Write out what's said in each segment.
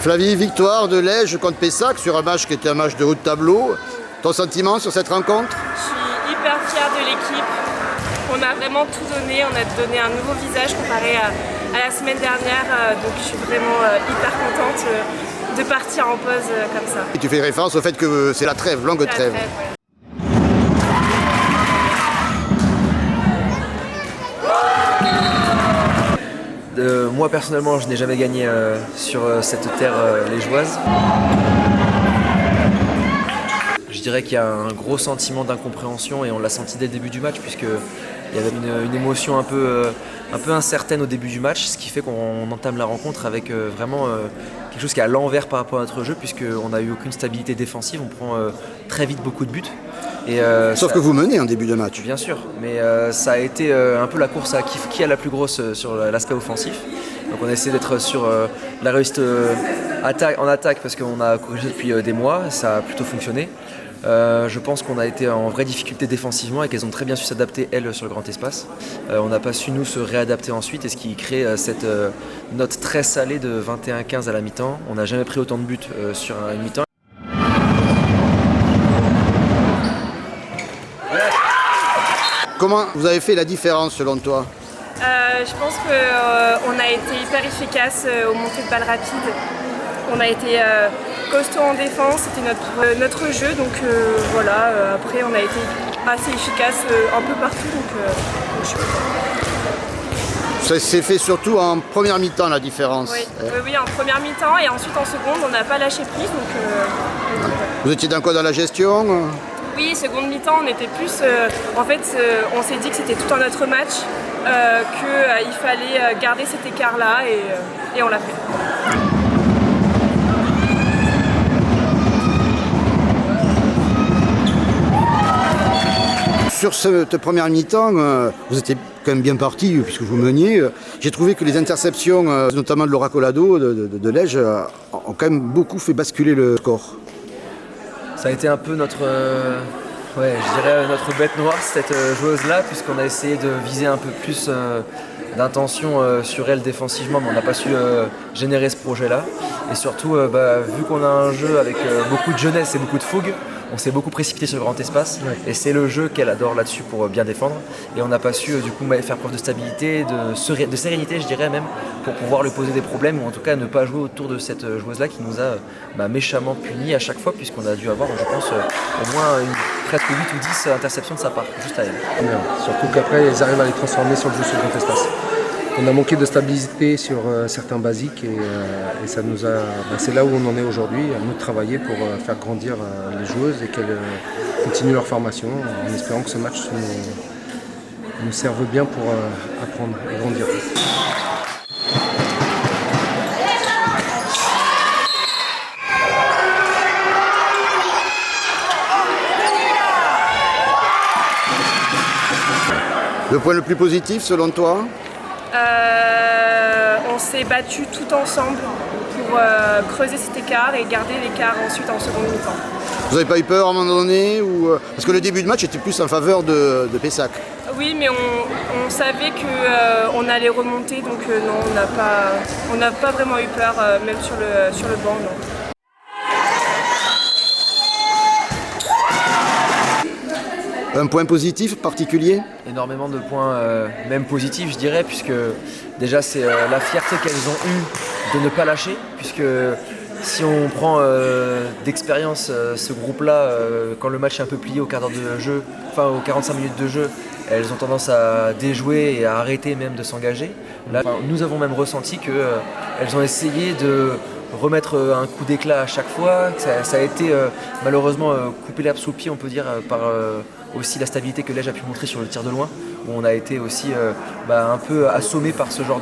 Flavie, victoire de Lège contre Pessac sur un match qui était un match de haut de tableau. Ton sentiment sur cette rencontre? Je suis hyper fière de l'équipe. On a vraiment tout donné, on a donné un nouveau visage comparé à la semaine dernière. Donc je suis vraiment hyper contente de partir en pause comme ça. Et tu fais référence au fait que c'est la trêve, longue trêve. Ouais. Moi personnellement, je n'ai jamais gagné sur cette terre liégeoise. Je dirais qu'il y a un gros sentiment d'incompréhension et on l'a senti dès le début du match puisqu'il y avait une émotion un peu incertaine au début du match, ce qui fait qu'on entame la rencontre avec vraiment quelque chose qui est à l'envers par rapport à notre jeu puisqu'on n'a eu aucune stabilité défensive, on prend très vite beaucoup de buts. Sauf que vous menez en début de match. Bien sûr, mais ça a été un peu la course à qui a la plus grosse sur l'aspect offensif. Donc on a essayé d'être sur la réussite en attaque parce qu'on a corrigé depuis des mois, ça a plutôt fonctionné. Je pense qu'on a été en vraie difficulté défensivement et qu'elles ont très bien su s'adapter elles sur le grand espace. On n'a pas su nous se réadapter ensuite et ce qui crée cette note très salée de 21-15 à la mi-temps. On n'a jamais pris autant de buts sur une mi-temps. Comment vous avez fait la différence selon toi? Je pense qu'on a été hyper efficace aux montées de balles rapides. On a été costaud en défense, c'était notre jeu. Donc voilà, après on a été assez efficace un peu partout. Donc je suis contente. Ça s'est fait surtout en première mi-temps la différence. Oui, en première mi-temps et ensuite en seconde on n'a pas lâché prise. Donc, Vous étiez dans quoi dans la gestion? Oui, seconde mi-temps, on était plus. En fait, on s'est dit que c'était tout un autre match, qu'il fallait garder cet écart-là et on l'a fait. Sur cette première mi-temps, vous étiez quand même bien parti puisque vous meniez. J'ai trouvé que les interceptions, notamment de Laura Collado de Lège, ont quand même beaucoup fait basculer le score. Ça a été un peu notre bête noire, cette joueuse-là, puisqu'on a essayé de viser un peu plus d'intention sur elle défensivement, mais on n'a pas su générer ce projet-là. Et surtout, vu qu'on a un jeu avec beaucoup de jeunesse et beaucoup de fougue, on s'est beaucoup précipité sur le grand espace. Et c'est le jeu qu'elle adore là-dessus pour bien défendre. Et on n'a pas su du coup faire preuve de stabilité, de sérénité, je dirais même, pour pouvoir lui poser des problèmes, ou en tout cas ne pas jouer autour de cette joueuse-là qui nous a méchamment punis à chaque fois, puisqu'on a dû avoir, je pense, au moins presque 8 ou 10 interceptions de sa part, juste à elle. Surtout qu'après, ils arrivent à les transformer sur le jeu sur le grand espace. On a manqué de stabilité sur certains basiques et ça nous a. C'est là où on en est aujourd'hui, à nous de travailler pour faire grandir les joueuses et qu'elles continuent leur formation en espérant que ce match nous serve bien pour apprendre et grandir. Le point le plus positif selon toi? On s'est battus tout ensemble pour creuser cet écart et garder l'écart ensuite en seconde mi-temps. Vous n'avez pas eu peur à un moment donné Parce que le début de match était plus en faveur de Pessac. Oui, mais on savait qu'on allait remonter, donc non, on n'a pas vraiment eu peur, même sur le banc. Non. Un point positif particulier? Énormément de points, même positifs, je dirais, puisque déjà c'est la fierté qu'elles ont eue de ne pas lâcher, puisque si on prend d'expérience ce groupe-là, quand le match est un peu plié au quart d'heure de jeu, enfin aux 45 minutes de jeu, elles ont tendance à déjouer et à arrêter même de s'engager. Là, nous avons même ressenti qu'elles ont essayé de remettre un coup d'éclat à chaque fois. Ça a été malheureusement coupé l'herbe sous le pied, on peut dire, par aussi la stabilité que Lège a pu montrer sur le tir de loin, où on a été aussi un peu assommé par ce genre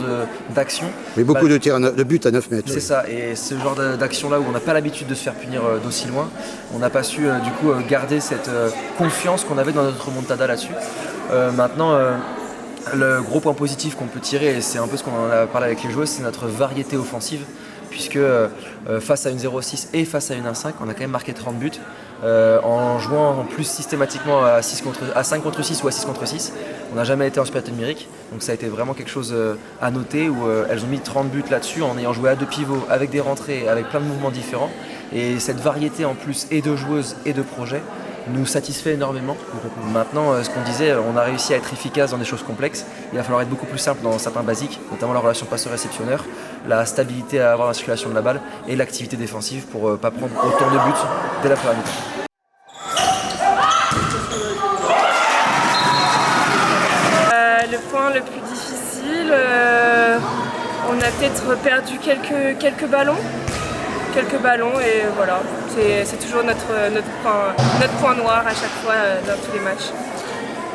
d'action. Mais beaucoup de buts à 9 mètres. C'est ça, et ce genre d'action-là où on n'a pas l'habitude de se faire punir d'aussi loin, on n'a pas su du coup garder cette confiance qu'on avait dans notre remontada là-dessus. Maintenant, le gros point positif qu'on peut tirer, et c'est un peu ce qu'on en a parlé avec les joueuses, c'est notre variété offensive. puisque face à une 0-6 et face à une 1-5, on a quand même marqué 30 buts en jouant en plus systématiquement à 5 contre 6 ou à 6 contre 6. On n'a jamais été en supériorité numérique, donc ça a été vraiment quelque chose à noter où elles ont mis 30 buts là-dessus en ayant joué à 2 pivots, avec des rentrées, avec plein de mouvements différents. Et cette variété en plus et de joueuses et de projets nous satisfait énormément. Maintenant, ce qu'on disait, on a réussi à être efficace dans des choses complexes. Il va falloir être beaucoup plus simple dans certains basiques, notamment la relation passeur-réceptionneur, la stabilité à avoir dans la circulation de la balle et l'activité défensive pour ne pas prendre autant de buts dès la première mi-temps. Le point le plus difficile, on a peut-être perdu quelques ballons. Et voilà, c'est toujours notre point noir à chaque fois dans tous les matchs.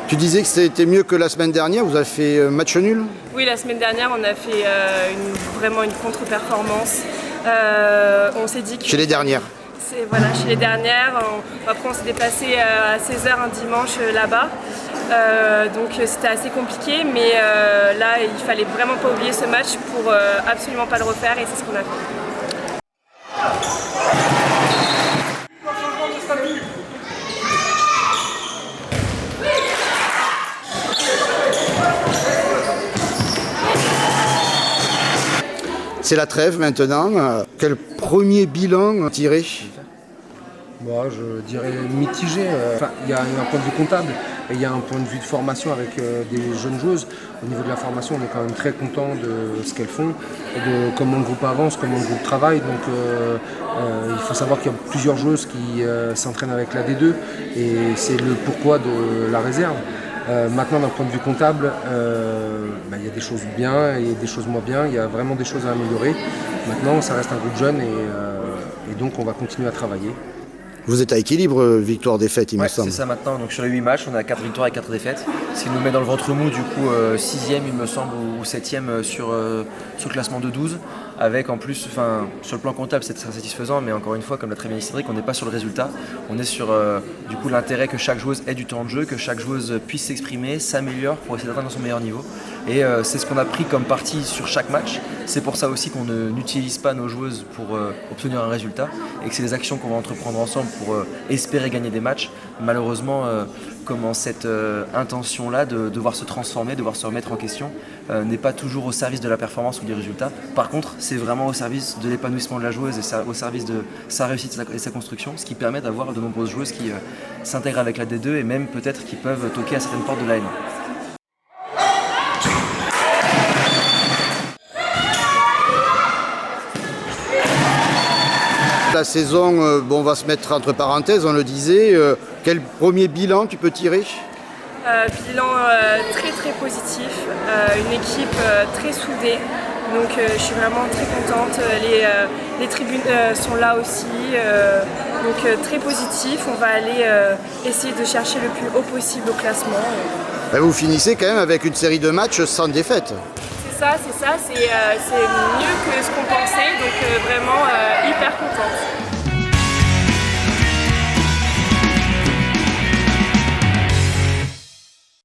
Tu disais que c'était mieux que la semaine dernière, vous avez fait match nul? Oui, la semaine dernière, on a fait vraiment une contre-performance. On s'est dit que... Chez les dernières. Chez les dernières. Après, on s'est déplacé à 16h un dimanche là-bas. Donc c'était assez compliqué, mais là, il fallait vraiment pas oublier ce match pour absolument pas le refaire, et c'est ce qu'on a fait. C'est la trêve maintenant. Quel premier bilan tiré? Moi, je dirais mitigé. Il y a un point de vue comptable et il y a un point de vue de formation avec des jeunes joueuses. Au niveau de la formation, on est quand même très content de ce qu'elles font, de comment le groupe avance, comment le groupe travaille. Donc, il faut savoir qu'il y a plusieurs joueuses qui s'entraînent avec la D2 et c'est le pourquoi de la réserve. Maintenant, d'un point de vue comptable, il y a des choses bien et des choses moins bien. Il y a vraiment des choses à améliorer. Maintenant, ça reste un groupe jeune et donc on va continuer à travailler. Vous êtes à équilibre, victoire-défaite, il me semble. C'est ça maintenant. Donc sur les 8 matchs, on a 4 victoires et 4 défaites. Ce qui nous met dans le ventre mou, du coup, 6e, il me semble, ou 7e sur le classement de 12. Avec en plus, sur le plan comptable, c'est très satisfaisant, mais encore une fois, comme l'a très bien dit Cédric, on n'est pas sur le résultat. On est sur du coup l'intérêt que chaque joueuse ait du temps de jeu, que chaque joueuse puisse s'exprimer, s'améliore pour essayer d'atteindre son meilleur niveau. Et c'est ce qu'on a pris comme parti sur chaque match. C'est pour ça aussi qu'on n'utilise pas nos joueuses pour obtenir un résultat et que c'est des actions qu'on va entreprendre ensemble pour espérer gagner des matchs. Malheureusement, comment cette intention-là de devoir se transformer, de devoir se remettre en question, n'est pas toujours au service de la performance ou des résultats. Par contre, c'est vraiment au service de l'épanouissement de la joueuse et au service de sa réussite et sa construction, ce qui permet d'avoir de nombreuses joueuses qui s'intègrent avec la D2 et même peut-être qui peuvent toquer à certaines portes de la N1. La saison va se mettre entre parenthèses, on le disait. Quel premier bilan tu peux tirer? Bilan très très positif, une équipe très soudée, donc je suis vraiment très contente. Les tribunes sont là aussi, donc très positif. On va aller essayer de chercher le plus haut possible au classement. Vous finissez quand même avec une série de matchs sans défaite. C'est ça, c'est mieux que ce qu'on pensait, donc vraiment hyper contente.